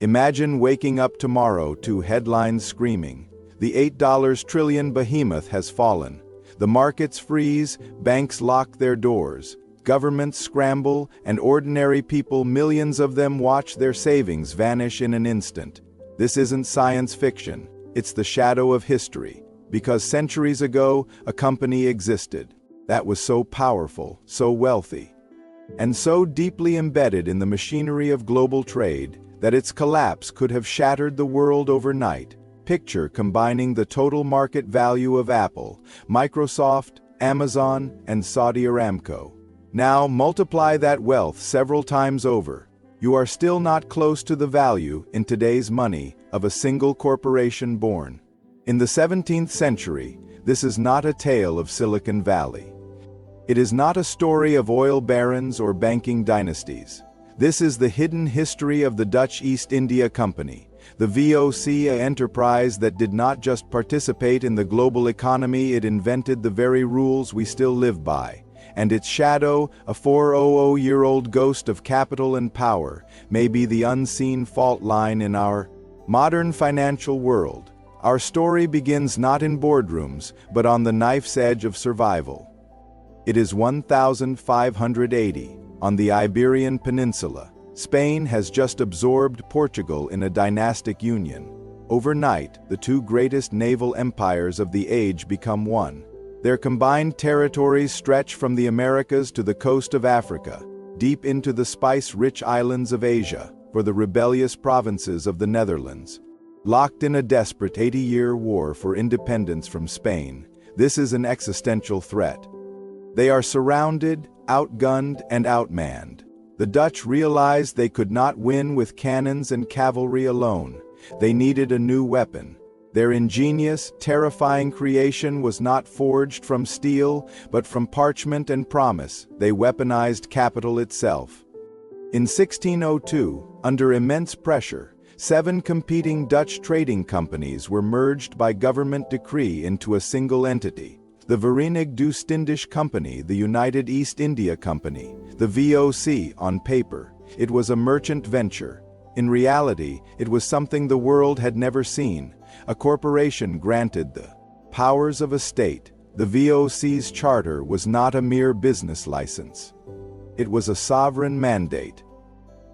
Imagine waking up tomorrow to headlines screaming, "The $8 trillion behemoth has fallen." The markets freeze, banks lock their doors, governments scramble, and ordinary people, millions of them, watch their savings vanish in an instant. This isn't science fiction, it's the shadow of history, because centuries ago, a company existed that was so powerful, so wealthy, and so deeply embedded in the machinery of global trade that its collapse could have shattered the world overnight. Picture combining the total market value of Apple, Microsoft, Amazon, and Saudi Aramco. Now multiply that wealth several times over. You are still not close to the value, in today's money, of a single corporation born. In the 17th century, this is not a tale of Silicon Valley. It is not a story of oil barons or banking dynasties. This is the hidden history of the Dutch East India Company, the VOC, a enterprise that did not just participate in the global economy, it invented the very rules we still live by. And its shadow, a 400-year-old ghost of capital and power, may be the unseen fault line in our modern financial world. Our story begins not in boardrooms, but on the knife's edge of survival. It is 1580, on the Iberian Peninsula. Spain has just absorbed Portugal in a dynastic union. Overnight, the two greatest naval empires of the age become one. Their combined territories stretch from the Americas to the coast of Africa, deep into the spice-rich islands of Asia, for the rebellious provinces of the Netherlands. Locked in a desperate 80-year war for independence from Spain, this is an existential threat. They are surrounded, outgunned, and outmanned. The Dutch realized they could not win with cannons and cavalry alone. They needed a new weapon. Their ingenious, terrifying creation was not forged from steel, but from parchment and promise. They weaponized capital itself. In 1602, under immense pressure, 7 competing Dutch trading companies were merged by government decree into a single entity. The Verenigd Oostindische Company, the United East India Company, the VOC. On paper, it was a merchant venture. In reality, it was something the world had never seen, a corporation granted the powers of a state. The VOC's charter was not a mere business license. It was a sovereign mandate.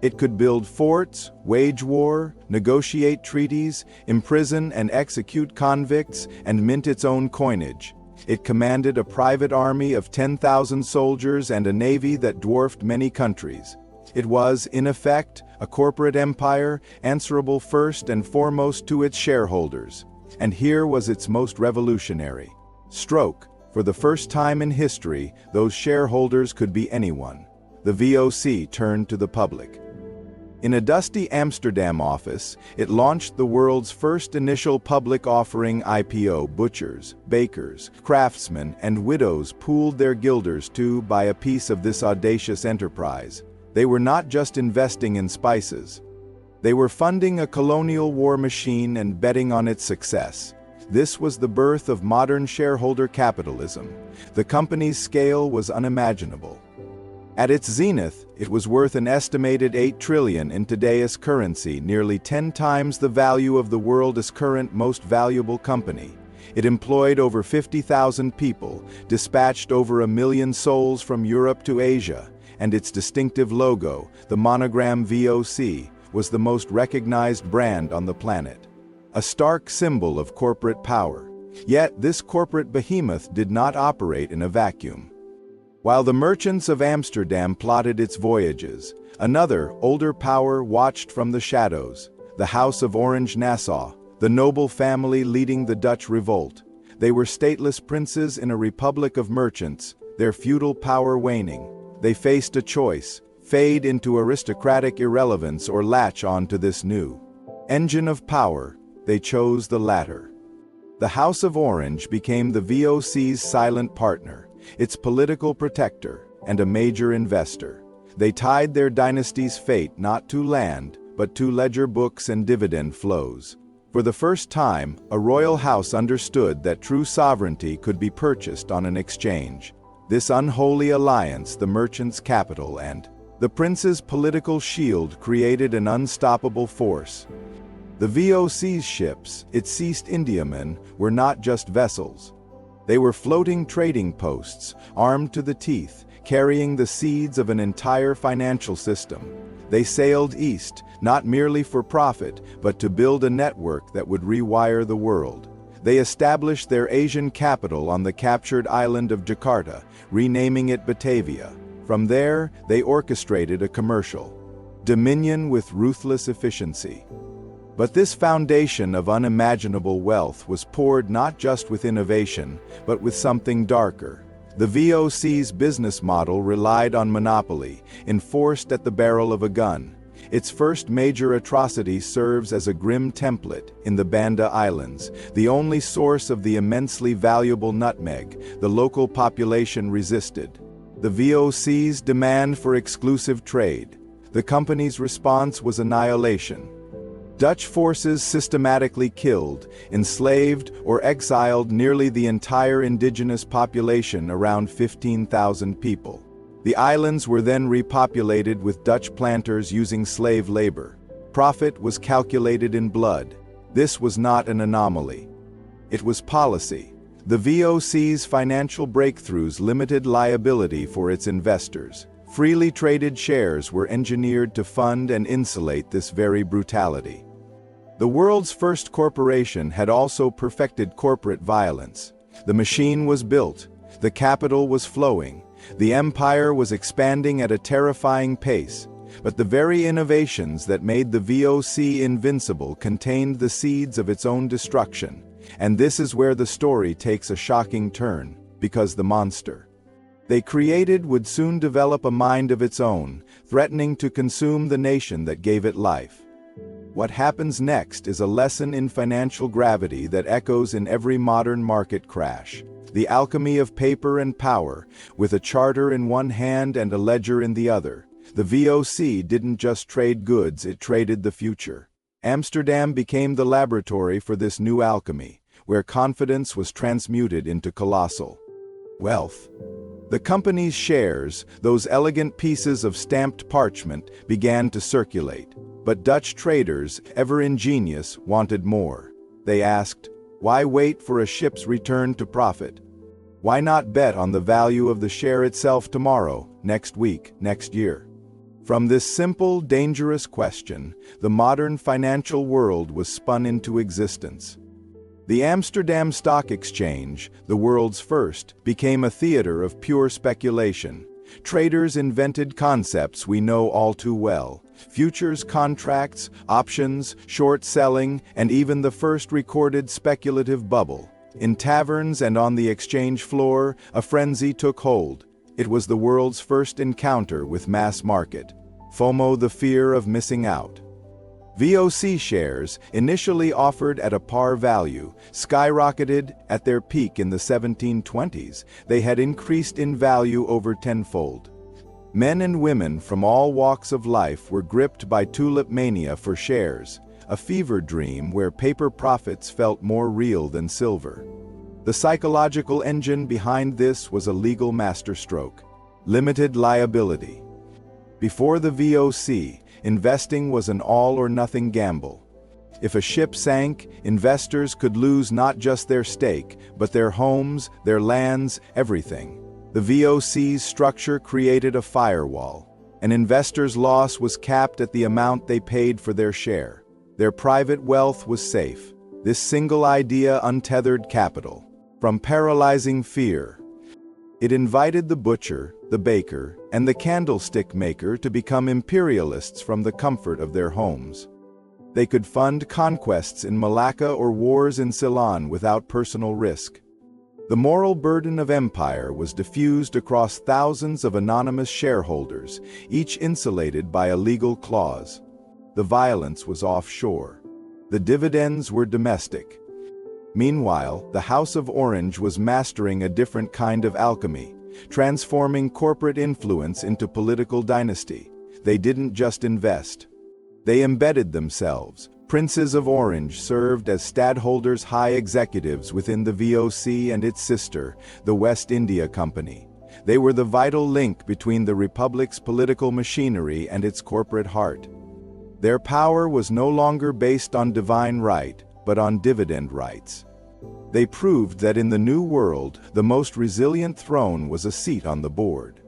It could build forts, wage war, negotiate treaties, imprison and execute convicts, and mint its own coinage. It commanded a private army of 10,000 soldiers and a navy that dwarfed many countries. It was, in effect, a corporate empire, answerable first and foremost to its shareholders. And here was its most revolutionary stroke. For the first time in history, those shareholders could be anyone. The VOC turned to the public. In a dusty Amsterdam office, it launched the world's first initial public offering IPO. Butchers, bakers, craftsmen, and widows pooled their guilders to buy a piece of this audacious enterprise. They were not just investing in spices. They were funding a colonial war machine and betting on its success. This was the birth of modern shareholder capitalism. The company's scale was unimaginable. At its zenith, it was worth an estimated $8 trillion in today's currency, nearly 10 times the value of the world's current most valuable company. It employed over 50,000 people, dispatched over 1 million souls from Europe to Asia, and its distinctive logo, the monogram VOC, was the most recognized brand on the planet. A stark symbol of corporate power. Yet this corporate behemoth did not operate in a vacuum. While the merchants of Amsterdam plotted its voyages, another, older power watched from the shadows, the House of Orange-Nassau, the noble family leading the Dutch revolt. They were stateless princes in a republic of merchants, their feudal power waning. They faced a choice: fade into aristocratic irrelevance or latch on to this new engine of power. They chose the latter. The House of Orange became the VOC's silent partner, its political protector, and a major investor. They tied their dynasty's fate not to land, but to ledger books and dividend flows. For the first time, a royal house understood that true sovereignty could be purchased on an exchange. This unholy alliance, the merchants' capital and The prince's political shield created an unstoppable force. The VOC's ships, its East Indiamen, were not just vessels. They were floating trading posts, armed to the teeth, carrying the seeds of an entire financial system. They sailed east, not merely for profit, but to build a network that would rewire the world. They established their Asian capital on the captured island of Jakarta, renaming it Batavia. From there, they orchestrated a commercial dominion with ruthless efficiency. But this foundation of unimaginable wealth was poured not just with innovation, but with something darker. The VOC's business model relied on monopoly, enforced at the barrel of a gun. Its first major atrocity serves as a grim template in the Banda Islands, the only source of the immensely valuable nutmeg. The local population resisted the VOC's demand for exclusive trade. The company's response was annihilation. Dutch forces systematically killed, enslaved, or exiled nearly the entire indigenous population, around 15,000 people. The islands were then repopulated with Dutch planters using slave labor. Profit was calculated in blood. This was not an anomaly. It was policy. The VOC's financial breakthroughs limited liability for its investors. Freely traded shares were engineered to fund and insulate this very brutality. The world's first corporation had also perfected corporate violence. The machine was built, the capital was flowing, the empire was expanding at a terrifying pace, but the very innovations that made the VOC invincible contained the seeds of its own destruction. And this is where the story takes a shocking turn, because the monster they created would soon develop a mind of its own, threatening to consume the nation that gave it life. What happens next is a lesson in financial gravity that echoes in every modern market crash. The alchemy of paper and power, with a charter in one hand and a ledger in the other. The VOC didn't just trade goods, it traded the future. Amsterdam became the laboratory for this new alchemy, where confidence was transmuted into colossal wealth. The company's shares, those elegant pieces of stamped parchment, began to circulate. But Dutch traders, ever ingenious, wanted more. They asked, why wait for a ship's return to profit? Why not bet on the value of the share itself tomorrow, next week, next year? From this simple, dangerous question, the modern financial world was spun into existence. The Amsterdam Stock Exchange, the world's first, became a theater of pure speculation. Traders invented concepts we know all too well: futures contracts, options, short selling, and even the first recorded speculative bubble. In taverns and on the exchange floor, a frenzy took hold. It was the world's first encounter with mass market. FOMO, the fear of missing out. VOC shares, initially offered at a par value, skyrocketed. At their peak in the 1720s. They had increased in value over tenfold. Men and women from all walks of life were gripped by tulip mania for shares, a fever dream where paper profits felt more real than silver. The psychological engine behind this was a legal masterstroke: limited liability. Before the VOC, investing was an all-or-nothing gamble. If a ship sank, investors could lose not just their stake, but their homes, their lands, everything. The VOC's structure created a firewall. An investor's loss was capped at the amount they paid for their share. Their private wealth was safe. This single idea untethered capital from paralyzing fear. It invited the butcher, the baker, and the candlestick maker to become imperialists from the comfort of their homes. They could fund conquests in Malacca or wars in Ceylon without personal risk. The moral burden of empire was diffused across thousands of anonymous shareholders, each insulated by a legal clause. The violence was offshore. The dividends were domestic. Meanwhile, the House of Orange was mastering a different kind of alchemy, transforming corporate influence into political dynasty. They didn't just invest. They embedded themselves. Princes of Orange served as stadholders, high executives within the VOC and its sister, the West India Company. They were the vital link between the Republic's political machinery and its corporate heart. Their power was no longer based on divine right, but on dividend rights. They proved that in the New World, the most resilient throne was a seat on the board.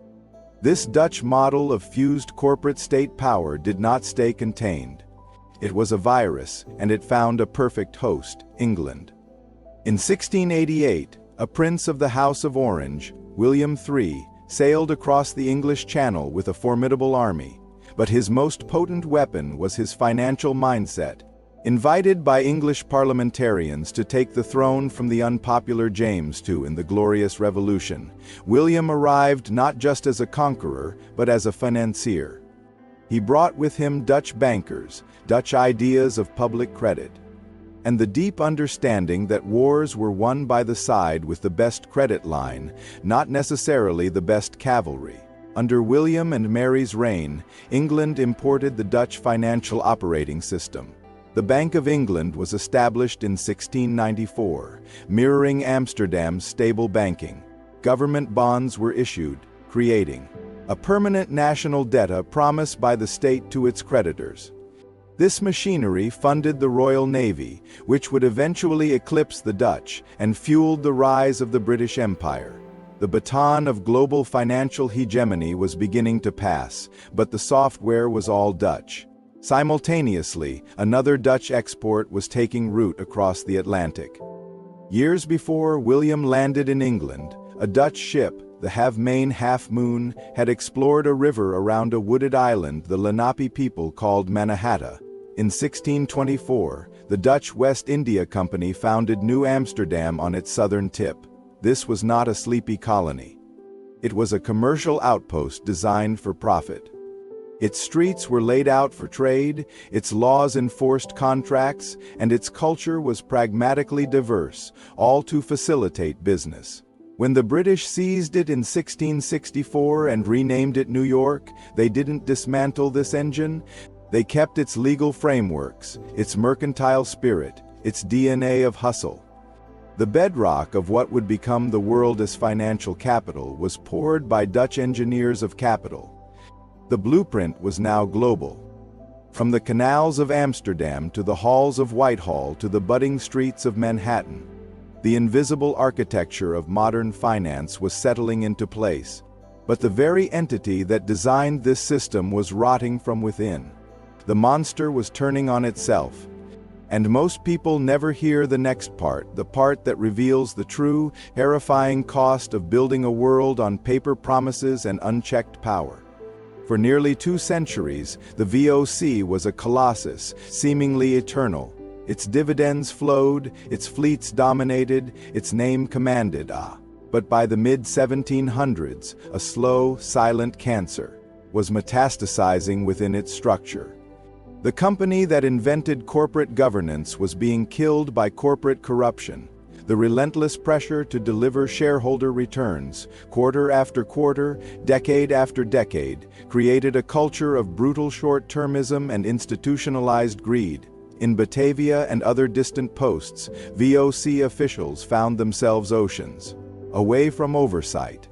This Dutch model of fused corporate state power did not stay contained. It was a virus, and it found a perfect host, England. In 1688, a prince of the House of Orange, William III, sailed across the English Channel with a formidable army, but his most potent weapon was his financial mindset. Invited by English parliamentarians to take the throne from the unpopular James II in the Glorious Revolution, William arrived not just as a conqueror, but as a financier. He brought with him Dutch bankers, Dutch ideas of public credit, and the deep understanding that wars were won by the side with the best credit line, not necessarily the best cavalry. Under William and Mary's reign, England imported the Dutch financial operating system. The Bank of England was established in 1694, mirroring Amsterdam's stable banking. Government bonds were issued, creating a permanent national debt promised by the state to its creditors. This machinery funded the Royal Navy, which would eventually eclipse the Dutch, and fueled the rise of the British Empire. The baton of global financial hegemony was beginning to pass, but the software was all Dutch. Simultaneously, another Dutch export was taking root across the Atlantic. Years before William landed in England, a Dutch ship, the Have-Main Half-Moon, had explored a river around a wooded island the Lenape people called Mannahatta. In 1624, the Dutch West India Company founded New Amsterdam on its southern tip. This was not a sleepy colony. It was a commercial outpost designed for profit. Its streets were laid out for trade, its laws enforced contracts, and its culture was pragmatically diverse, all to facilitate business. When the British seized it in 1664 and renamed it New York, they didn't dismantle this engine. They kept its legal frameworks, its mercantile spirit, its DNA of hustle. The bedrock of what would become the world as financial capital was poured by Dutch engineers of capital. The blueprint was now global. From the canals of Amsterdam to the halls of Whitehall to the budding streets of Manhattan, the invisible architecture of modern finance was settling into place. But the very entity that designed this system was rotting from within. The monster was turning on itself. And most people never hear the next part, the part that reveals the true, terrifying cost of building a world on paper promises and unchecked power. For nearly 2 centuries, the VOC was a colossus, seemingly eternal. Its dividends flowed, its fleets dominated, its name commanded. But by the mid-1700s, a slow, silent cancer was metastasizing within its structure. The company that invented corporate governance was being killed by corporate corruption. The relentless pressure to deliver shareholder returns, quarter after quarter, decade after decade, created a culture of brutal short-termism and institutionalized greed. In Batavia and other distant posts, VOC officials found themselves oceans away from oversight.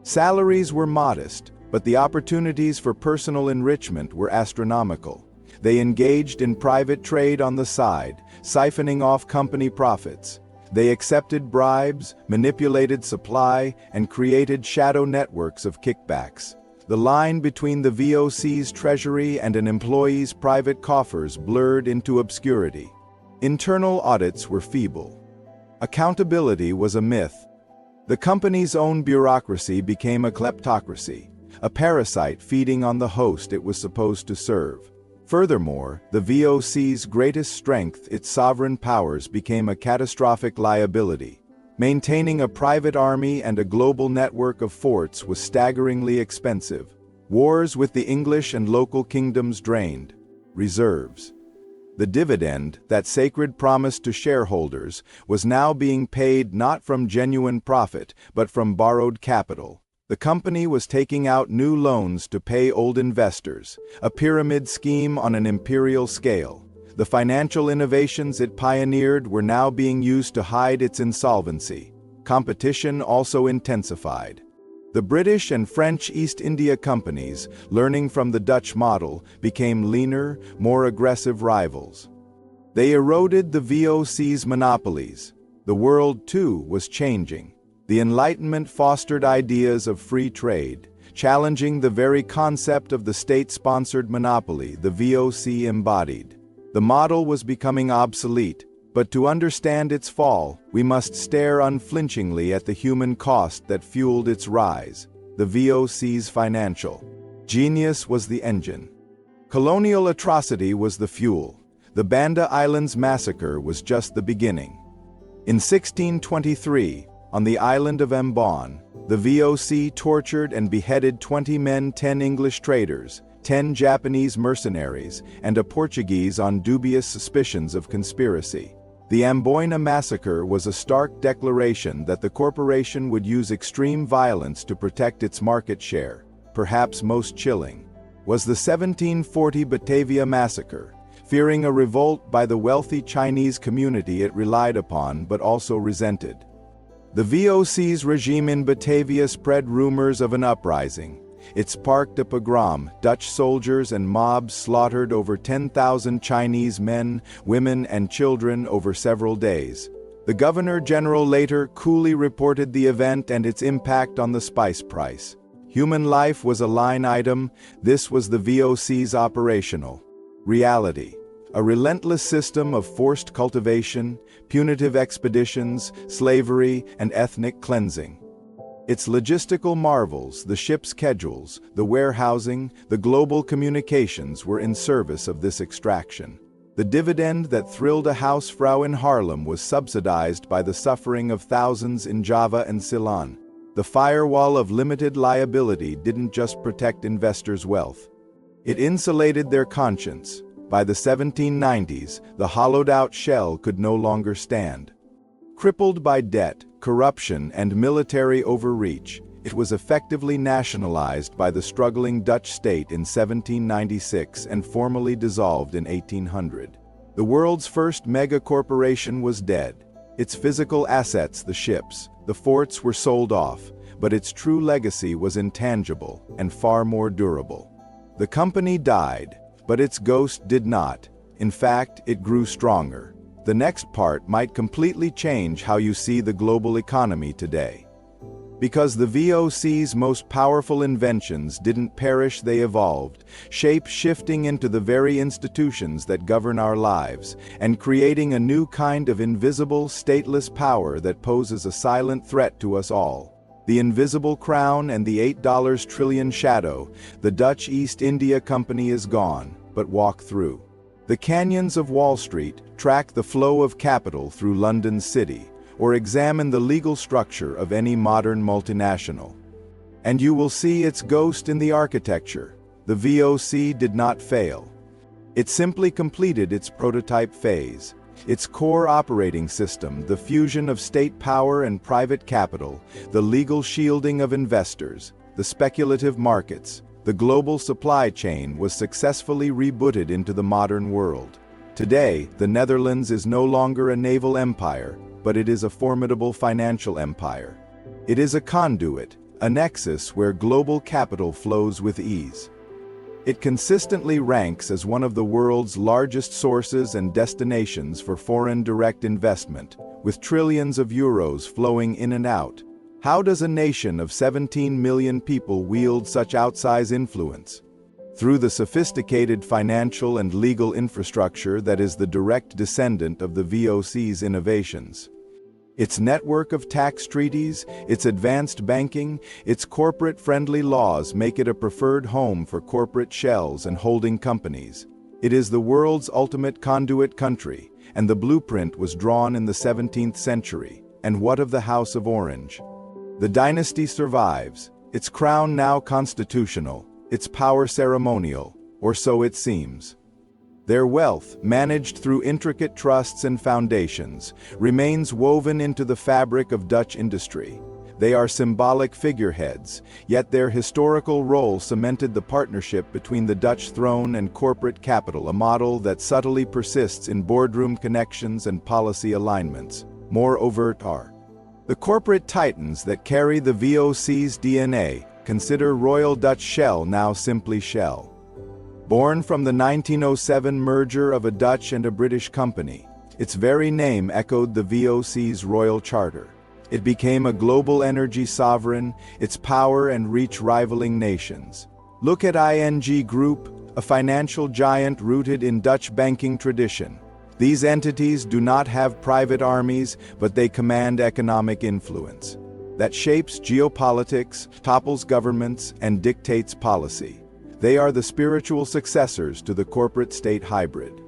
Salaries were modest, but the opportunities for personal enrichment were astronomical. They engaged in private trade on the side, siphoning off company profits. They accepted bribes, manipulated supply, and created shadow networks of kickbacks. The line between the VOC's treasury and an employee's private coffers blurred into obscurity. Internal audits were feeble. Accountability was a myth. The company's own bureaucracy became a kleptocracy, a parasite feeding on the host it was supposed to serve. Furthermore, the VOC's greatest strength, its sovereign powers, became a catastrophic liability. Maintaining a private army and a global network of forts was staggeringly expensive. Wars with the English and local kingdoms drained reserves. The dividend, that sacred promise to shareholders, was now being paid not from genuine profit, but from borrowed capital. The company was taking out new loans to pay old investors, a pyramid scheme on an imperial scale. The financial innovations it pioneered were now being used to hide its insolvency. Competition also intensified. The British and French East India Companies, learning from the Dutch model, became leaner, more aggressive rivals. They eroded the VOC's monopolies. The world, too, was changing. The Enlightenment fostered ideas of free trade, challenging the very concept of the state-sponsored monopoly the VOC embodied. The model was becoming obsolete, but to understand its fall, we must stare unflinchingly at the human cost that fueled its rise. The VOC's financial genius was the engine. Colonial atrocity was the fuel. The Banda Islands massacre was just the beginning. In 1623, on the island of Ambon, the VOC tortured and beheaded 20 men, 10 English traders, 10 Japanese mercenaries, and a Portuguese on dubious suspicions of conspiracy. The Amboina massacre was a stark declaration that the corporation would use extreme violence to protect its market share. Perhaps most chilling was the 1740 Batavia massacre, fearing a revolt by the wealthy Chinese community it relied upon but also resented. The VOC's regime in Batavia spread rumors of an uprising. It sparked a pogrom. Dutch soldiers and mobs slaughtered over 10,000 Chinese men, women, and children over several days. The Governor-General later coolly reported the event and its impact on the spice price. Human life was a line item. This was the VOC's operational reality. A relentless system of forced cultivation, punitive expeditions, slavery, and ethnic cleansing. Its logistical marvels, the ship schedules, the warehousing, the global communications were in service of this extraction. The dividend that thrilled a housefrau in Harlem was subsidized by the suffering of thousands in Java and Ceylon. The firewall of limited liability didn't just protect investors' wealth. It insulated their conscience. By the 1790s, the hollowed-out shell could no longer stand. Crippled by debt, corruption, and military overreach, it was effectively nationalized by the struggling Dutch state in 1796 and formally dissolved in 1800. The world's first mega-corporation was dead. Its physical assets, the ships, the forts, were sold off, but its true legacy was intangible and far more durable. The company died, but its ghost did not. In fact, it grew stronger. The next part might completely change how you see the global economy today. Because the VOC's most powerful inventions didn't perish, they evolved, shape-shifting into the very institutions that govern our lives, and creating a new kind of invisible, stateless power that poses a silent threat to us all. The invisible crown and the $8 trillion shadow. The Dutch East India Company is gone, but walk through the canyons of Wall Street, track the flow of capital through London City, or examine the legal structure of any modern multinational, and you will see its ghost in the architecture. The VOC did not fail. It simply completed its prototype phase. Its core operating system, the fusion of state power and private capital, the legal shielding of investors, the speculative markets, the global supply chain, was successfully rebooted into the modern world. Today, the Netherlands is no longer a naval empire, but it is a formidable financial empire. It is a conduit, a nexus where global capital flows with ease. It consistently ranks as one of the world's largest sources and destinations for foreign direct investment, with trillions of euros flowing in and out. How does a nation of 17 million people wield such outsized influence? Through the sophisticated financial and legal infrastructure that is the direct descendant of the VOC's innovations. Its network of tax treaties, its advanced banking, its corporate-friendly laws make it a preferred home for corporate shells and holding companies. It is the world's ultimate conduit country, and the blueprint was drawn in the 17th century. And what of the House of Orange? The dynasty survives, its crown now constitutional, its power ceremonial, or so it seems. Their wealth, managed through intricate trusts and foundations, remains woven into the fabric of Dutch industry. They are symbolic figureheads, yet their historical role cemented the partnership between the Dutch throne and corporate capital, a model that subtly persists in boardroom connections and policy alignments. More overt are The corporate titans that carry the VOC's DNA consider Royal Dutch Shell now simply Shell. Born from the 1907 merger of a Dutch and a British company, its very name echoed the VOC's royal charter. It became a global energy sovereign, its power and reach rivaling nations. Look at ING Group, a financial giant rooted in Dutch banking tradition. These entities do not have private armies, but they command economic influence that shapes geopolitics, topples governments, and dictates policy. They are the spiritual successors to the corporate state hybrid.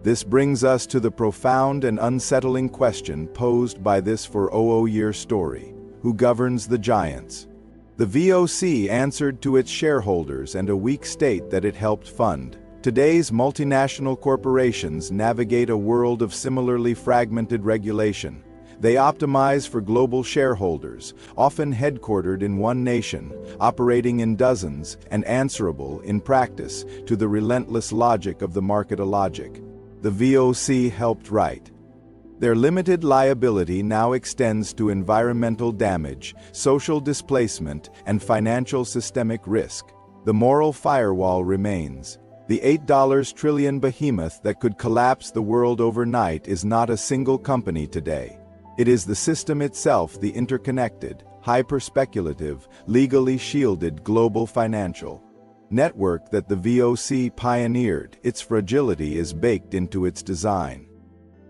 This brings us to the profound and unsettling question posed by this 400-year story: who governs the giants? The VOC answered to its shareholders and a weak state that it helped fund. Today's multinational corporations navigate a world of similarly fragmented regulation. They optimize for global shareholders, often headquartered in one nation, operating in dozens, and answerable, in practice, to the relentless logic of the market logic. The VOC helped write. Their limited liability now extends to environmental damage, social displacement, and financial systemic risk. The moral firewall remains. The $8 trillion behemoth that could collapse the world overnight is not a single company today. It is the system itself, the interconnected, hyper-speculative, legally shielded global financial network that the VOC pioneered. Its fragility is baked into its design.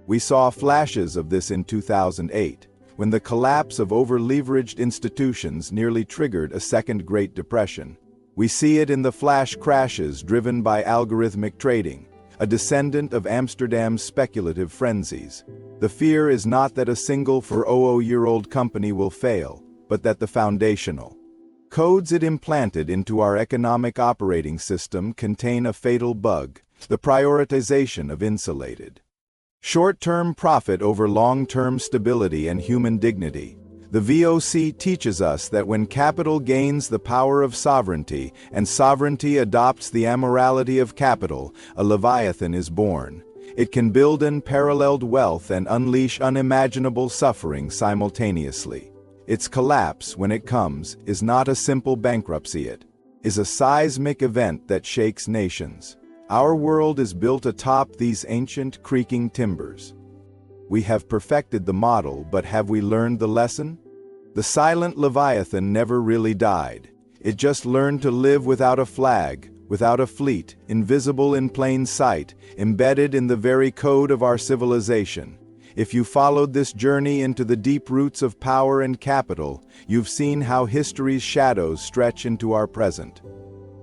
We saw flashes of this in 2008, when the collapse of over-leveraged institutions nearly triggered a second Great Depression. We see it in the flash crashes driven by algorithmic trading, a descendant of Amsterdam's speculative frenzies. The fear is not that a single 400-year-old company will fail, but that the foundational codes it implanted into our economic operating system contain a fatal bug: the prioritization of insulated short-term profit over long-term stability and human dignity. The VOC teaches us that when capital gains the power of sovereignty and sovereignty adopts the amorality of capital, a leviathan is born. It can build unparalleled wealth and unleash unimaginable suffering simultaneously. Its collapse, when it comes, is not a simple bankruptcy. It is a seismic event that shakes nations. Our world is built atop these ancient, creaking timbers. We have perfected the model, but have we learned the lesson? The silent Leviathan never really died. It just learned to live without a flag, without a fleet, invisible in plain sight, embedded in the very code of our civilization. If you followed this journey into the deep roots of power and capital, you've seen how history's shadows stretch into our present.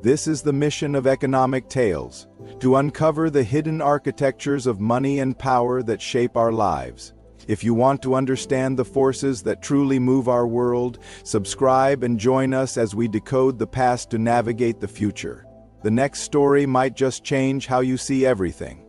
This is the mission of Economic Tales: to uncover the hidden architectures of money and power that shape our lives. If you want to understand the forces that truly move our world, subscribe and join us as we decode the past to navigate the future. The next story might just change how you see everything.